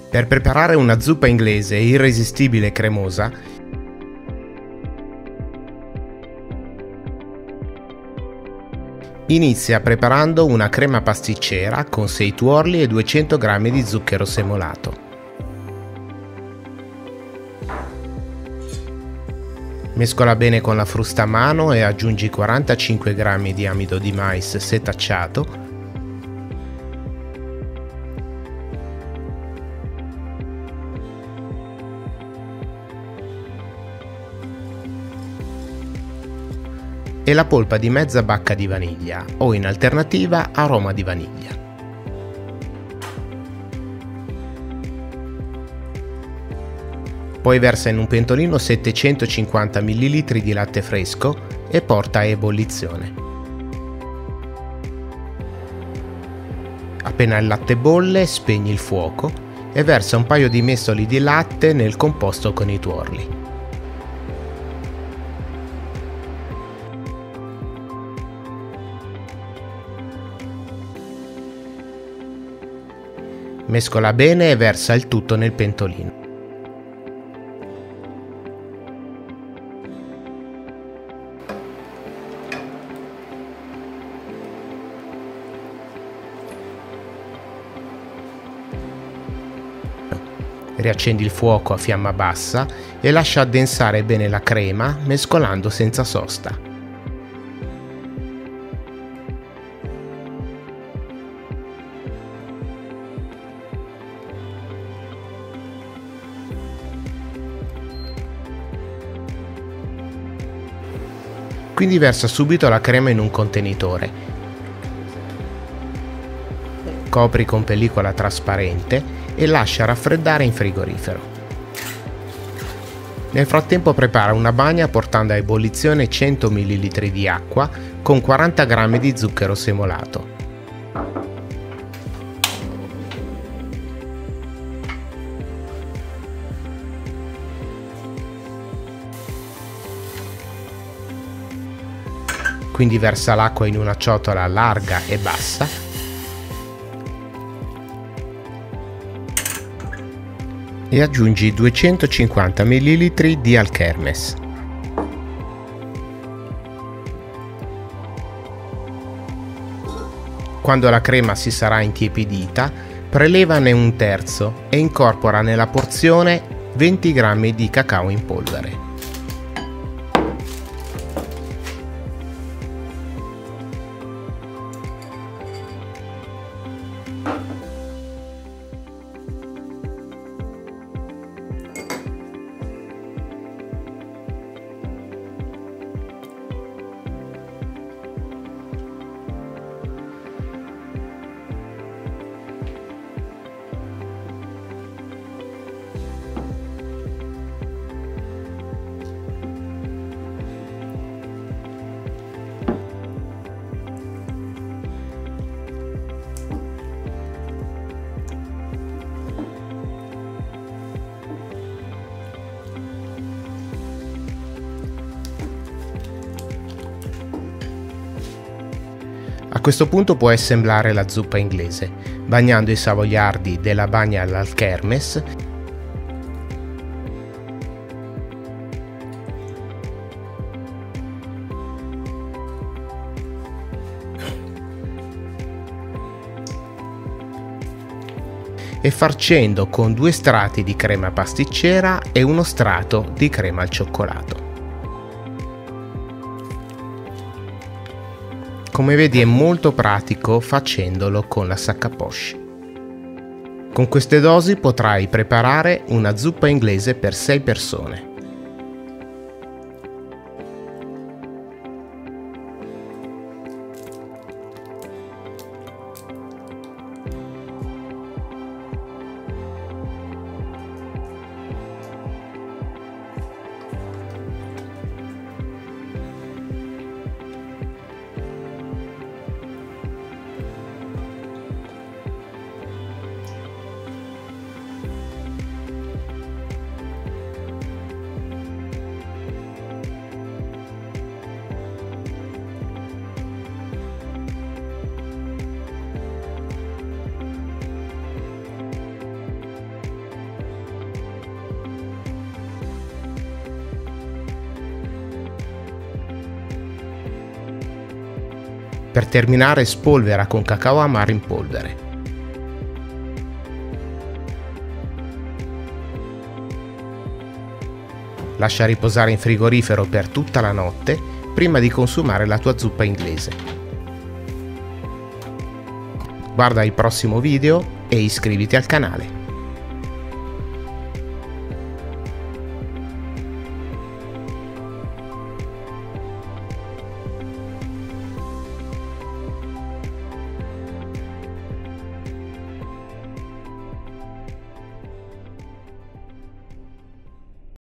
Per preparare una zuppa inglese irresistibile e cremosa, inizia preparando una crema pasticcera con 6 tuorli e 200 g di zucchero semolato. Mescola bene con la frusta a mano e aggiungi 45 g di amido di mais setacciato, e la polpa di mezza bacca di vaniglia o, in alternativa, aroma di vaniglia. Poi versa in un pentolino 750 ml di latte fresco e porta a ebollizione. Appena il latte bolle, spegni il fuoco e versa un paio di mestoli di latte nel composto con i tuorli. Mescola bene e versa il tutto nel pentolino. Riaccendi il fuoco a fiamma bassa e lascia addensare bene la crema mescolando senza sosta. Quindi versa subito la crema in un contenitore. Copri con pellicola trasparente e lascia raffreddare in frigorifero. Nel frattempo prepara una bagna portando a ebollizione 100 ml di acqua con 40 g di zucchero semolato. Quindi versa l'acqua in una ciotola larga e bassa e aggiungi 250 ml di alchermes. Quando la crema si sarà intiepidita, prelevane un terzo e incorpora nella porzione 20 g di cacao in polvere. A questo punto puoi assemblare la zuppa inglese, bagnando i savoiardi della bagna all'alchermes e farcendo con 2 strati di crema pasticcera e uno strato di crema al cioccolato. Come vedi è molto pratico facendolo con la sac à poche. Con queste dosi potrai preparare una zuppa inglese per 6 persone. Per terminare, spolvera con cacao amaro in polvere. Lascia riposare in frigorifero per tutta la notte prima di consumare la tua zuppa inglese. Guarda il prossimo video e iscriviti al canale.